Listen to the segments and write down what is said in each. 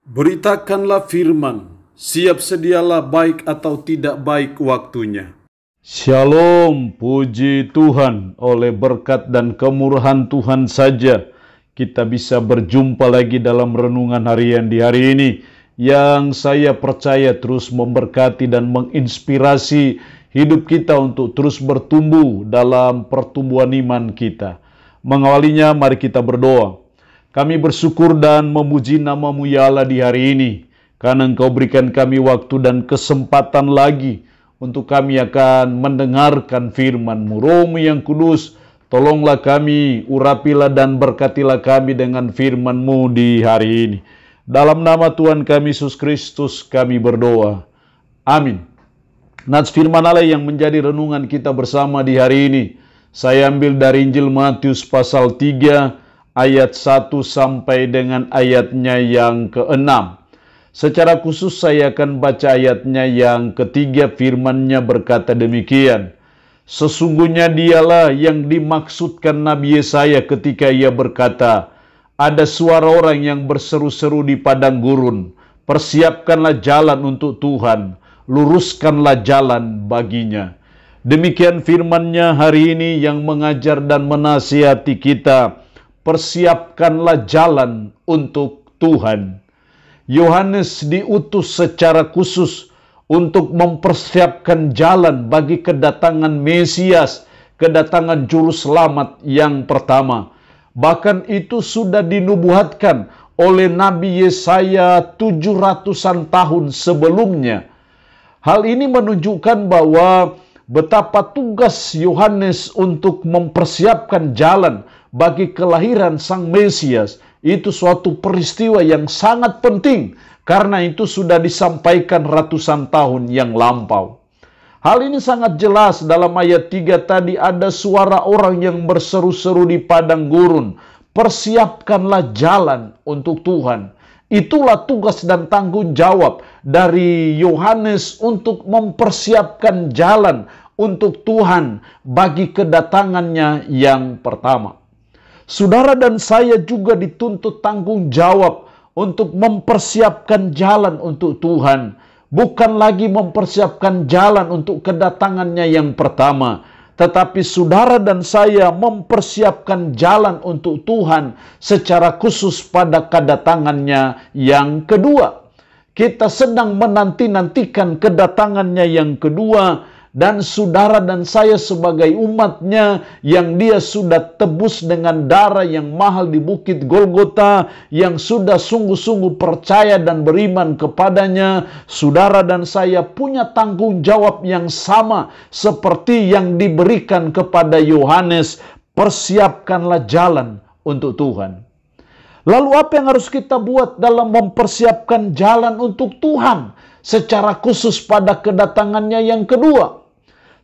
Beritakanlah firman, siap sedialah baik atau tidak baik waktunya. Shalom, puji Tuhan, oleh berkat dan kemurahan Tuhan saja kita bisa berjumpa lagi dalam renungan harian di hari ini yang saya percaya terus memberkati dan menginspirasi hidup kita untuk terus bertumbuh dalam pertumbuhan iman kita. Mengawalinya, mari kita berdoa. Kami bersyukur dan memuji nama-Mu ya Allah di hari ini, karena Engkau berikan kami waktu dan kesempatan lagi untuk kami akan mendengarkan firman-Mu. Roh-Mu yang kudus, tolonglah kami, urapilah dan berkatilah kami dengan firman-Mu di hari ini. Dalam nama Tuhan kami Yesus Kristus kami berdoa. Amin. Nats firman Allah yang menjadi renungan kita bersama di hari ini, saya ambil dari Injil Matius pasal 3, ayat 1 sampai dengan ayatnya yang ke-6. Secara khusus saya akan baca ayatnya yang ketiga. Firman-Nya berkata demikian. Sesungguhnya dialah yang dimaksudkan Nabi Yesaya ketika ia berkata, ada suara orang yang berseru-seru di padang gurun, persiapkanlah jalan untuk Tuhan, luruskanlah jalan baginya. Demikian firman-Nya hari ini yang mengajar dan menasihati kita. Persiapkanlah jalan untuk Tuhan. Yohanes diutus secara khusus untuk mempersiapkan jalan bagi kedatangan Mesias, kedatangan Juru Selamat yang pertama. Bahkan itu sudah dinubuatkan oleh Nabi Yesaya 700-an tahun sebelumnya. Hal ini menunjukkan bahwa betapa tugas Yohanes untuk mempersiapkan jalan bagi kelahiran Sang Mesias itu suatu peristiwa yang sangat penting, karena itu sudah disampaikan ratusan tahun yang lampau. Hal ini sangat jelas dalam ayat 3 tadi, ada suara orang yang berseru-seru di padang gurun, persiapkanlah jalan untuk Tuhan. Itulah tugas dan tanggung jawab dari Yohanes untuk mempersiapkan jalan untuk Tuhan bagi kedatangannya yang pertama. Saudara dan saya juga dituntut tanggung jawab untuk mempersiapkan jalan untuk Tuhan. Bukan lagi mempersiapkan jalan untuk kedatangannya yang pertama, tetapi saudara dan saya mempersiapkan jalan untuk Tuhan secara khusus pada kedatangannya yang kedua. Kita sedang menanti-nantikan kedatangannya yang kedua, dan saudara dan saya sebagai umatnya yang dia sudah tebus dengan darah yang mahal di bukit Golgota, yang sudah sungguh-sungguh percaya dan beriman kepadanya, saudara dan saya punya tanggung jawab yang sama seperti yang diberikan kepada Yohanes. Persiapkanlah jalan untuk Tuhan. Lalu apa yang harus kita buat dalam mempersiapkan jalan untuk Tuhan secara khusus pada kedatangannya yang kedua?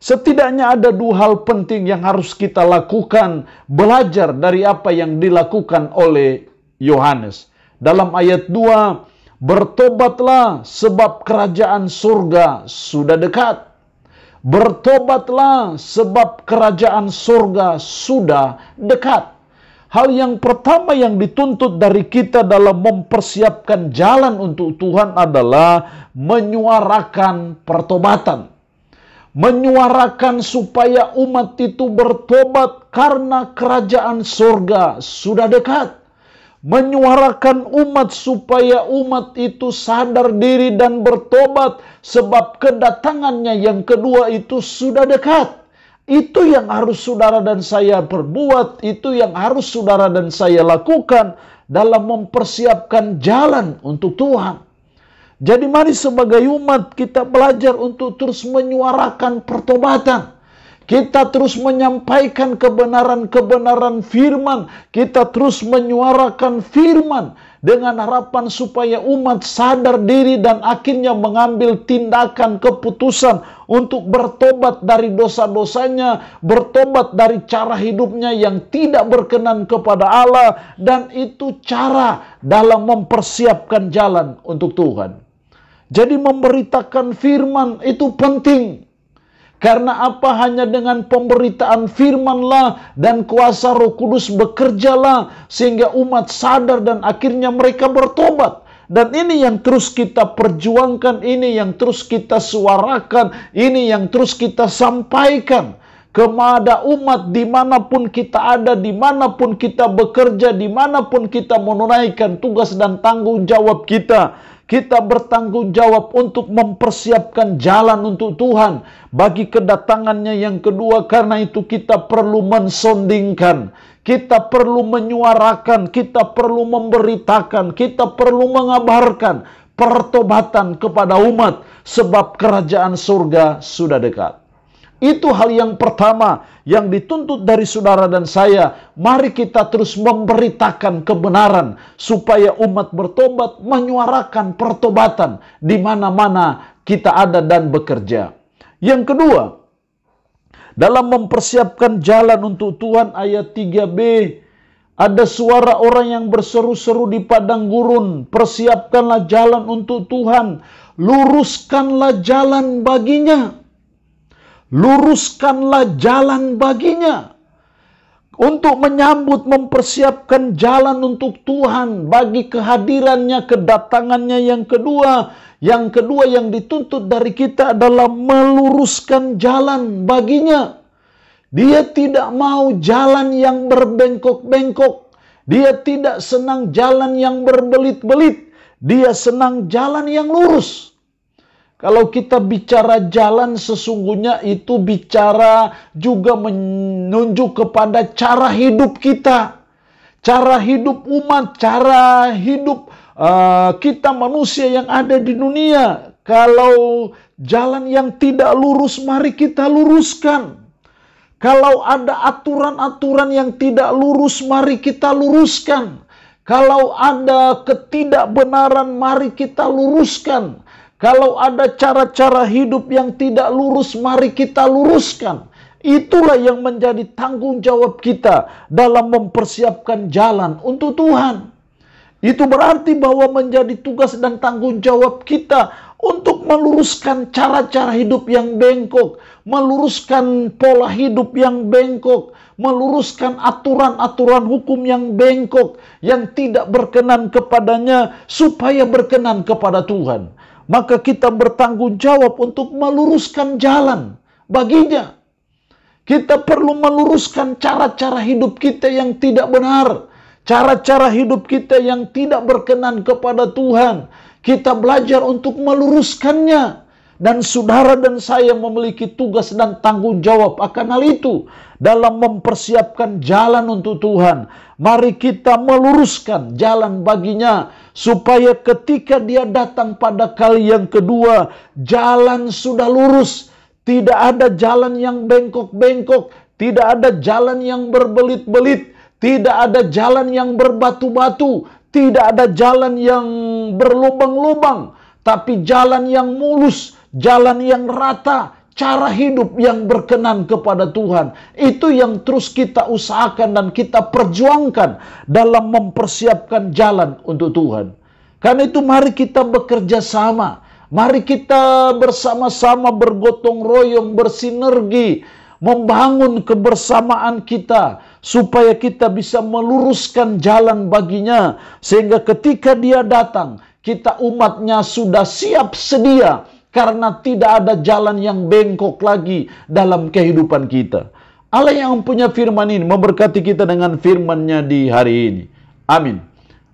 Setidaknya ada dua hal penting yang harus kita lakukan, belajar dari apa yang dilakukan oleh Yohanes. Dalam ayat 2, bertobatlah sebab kerajaan surga sudah dekat. Bertobatlah sebab kerajaan surga sudah dekat. Hal yang pertama yang dituntut dari kita dalam mempersiapkan jalan untuk Tuhan adalah menyuarakan pertobatan. Menyuarakan supaya umat itu bertobat karena kerajaan surga sudah dekat. Menyuarakan umat supaya umat itu sadar diri dan bertobat sebab kedatangannya yang kedua itu sudah dekat. Itu yang harus saudara dan saya perbuat, itu yang harus saudara dan saya lakukan dalam mempersiapkan jalan untuk Tuhan. Jadi mari sebagai umat kita belajar untuk terus menyuarakan pertobatan. Kita terus menyampaikan kebenaran-kebenaran firman. Kita terus menyuarakan firman dengan harapan supaya umat sadar diri dan akhirnya mengambil tindakan keputusan untuk bertobat dari dosa-dosanya, bertobat dari cara hidupnya yang tidak berkenan kepada Allah, dan itu cara dalam mempersiapkan jalan untuk Tuhan. Jadi memberitakan firman itu penting. Karena apa? Hanya dengan pemberitaan firman-lah dan kuasa Roh Kudus bekerjalah sehingga umat sadar dan akhirnya mereka bertobat. Dan ini yang terus kita perjuangkan, ini yang terus kita suarakan, ini yang terus kita sampaikan kepada umat dimanapun kita ada, dimanapun kita bekerja, dimanapun kita menunaikan tugas dan tanggung jawab kita. Kita bertanggung jawab untuk mempersiapkan jalan untuk Tuhan bagi kedatangannya yang kedua. Karena itu kita perlu mensondingkan, kita perlu menyuarakan, kita perlu memberitakan, kita perlu mengabarkan pertobatan kepada umat, sebab kerajaan surga sudah dekat. Itu hal yang pertama yang dituntut dari saudara dan saya. Mari kita terus memberitakan kebenaran supaya umat bertobat, menyuarakan pertobatan di mana-mana kita ada dan bekerja. Yang kedua, dalam mempersiapkan jalan untuk Tuhan, ayat 3b, ada suara orang yang berseru-seru di padang gurun, persiapkanlah jalan untuk Tuhan, luruskanlah jalan baginya. Luruskanlah jalan baginya. Untuk menyambut, mempersiapkan jalan untuk Tuhan bagi kehadirannya, kedatangannya yang kedua. Yang kedua yang dituntut dari kita adalah meluruskan jalan baginya. Dia tidak mau jalan yang berbengkok-bengkok. Dia tidak senang jalan yang berbelit-belit. Dia senang jalan yang lurus. Kalau kita bicara jalan, sesungguhnya itu bicara juga menunjuk kepada cara hidup kita. Cara hidup umat, cara hidup kita manusia yang ada di dunia. Kalau jalan yang tidak lurus, mari kita luruskan. Kalau ada aturan-aturan yang tidak lurus, mari kita luruskan. Kalau ada ketidakbenaran, mari kita luruskan. Kalau ada cara-cara hidup yang tidak lurus, mari kita luruskan. Itulah yang menjadi tanggung jawab kita dalam mempersiapkan jalan untuk Tuhan. Itu berarti bahwa menjadi tugas dan tanggung jawab kita untuk meluruskan cara-cara hidup yang bengkok, meluruskan pola hidup yang bengkok, meluruskan aturan-aturan hukum yang bengkok, yang tidak berkenan kepadanya, supaya berkenan kepada Tuhan. Maka kita bertanggung jawab untuk meluruskan jalan baginya. Kita perlu meluruskan cara-cara hidup kita yang tidak benar, cara-cara hidup kita yang tidak berkenan kepada Tuhan. Kita belajar untuk meluruskannya. Dan saudara dan saya memiliki tugas dan tanggung jawab akan hal itu. Dalam mempersiapkan jalan untuk Tuhan, mari kita meluruskan jalan baginya. Supaya ketika dia datang pada kali yang kedua, jalan sudah lurus. Tidak ada jalan yang bengkok-bengkok. Tidak ada jalan yang berbelit-belit. Tidak ada jalan yang berbatu-batu. Tidak ada jalan yang berlubang-lubang. Tapi jalan yang mulus, jalan yang rata, cara hidup yang berkenan kepada Tuhan. Itu yang terus kita usahakan dan kita perjuangkan dalam mempersiapkan jalan untuk Tuhan. Karena itu mari kita bekerja sama. Mari kita bersama-sama bergotong royong, bersinergi, membangun kebersamaan kita supaya kita bisa meluruskan jalan baginya. Sehingga ketika dia datang, kita umatnya sudah siap sedia. Karena tidak ada jalan yang bengkok lagi dalam kehidupan kita. Allah yang punya firman ini memberkati kita dengan firman-Nya di hari ini. Amin.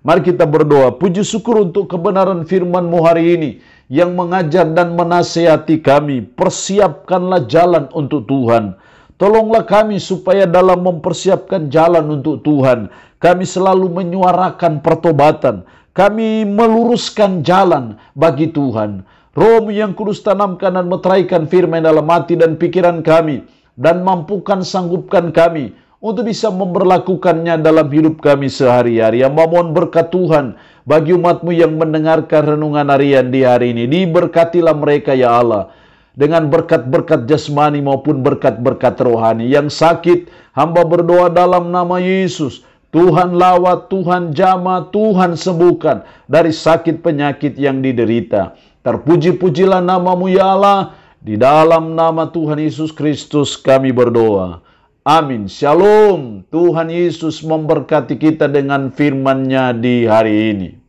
Mari kita berdoa. Puji syukur untuk kebenaran firman-Mu hari ini yang mengajar dan menasihati kami. Persiapkanlah jalan untuk Tuhan. Tolonglah kami supaya dalam mempersiapkan jalan untuk Tuhan, kami selalu menyuarakan pertobatan. Kami meluruskan jalan bagi Tuhan. Roh-Mu yang kudus tanamkan dan meteraikan firman dalam hati dan pikiran kami, dan mampukan sanggupkan kami untuk bisa memberlakukannya dalam hidup kami sehari-hari. Yang mohon berkat Tuhan bagi umat-Mu yang mendengarkan renungan harian di hari ini. Diberkatilah mereka ya Allah, dengan berkat-berkat jasmani maupun berkat-berkat rohani. Yang sakit, hamba berdoa dalam nama Yesus, Tuhan lawat, Tuhan jamah, Tuhan sembuhkan dari sakit penyakit yang diderita. Terpuji-pujilah nama-Mu ya Allah. Di dalam nama Tuhan Yesus Kristus kami berdoa. Amin. Shalom. Tuhan Yesus memberkati kita dengan firman-Nya di hari ini.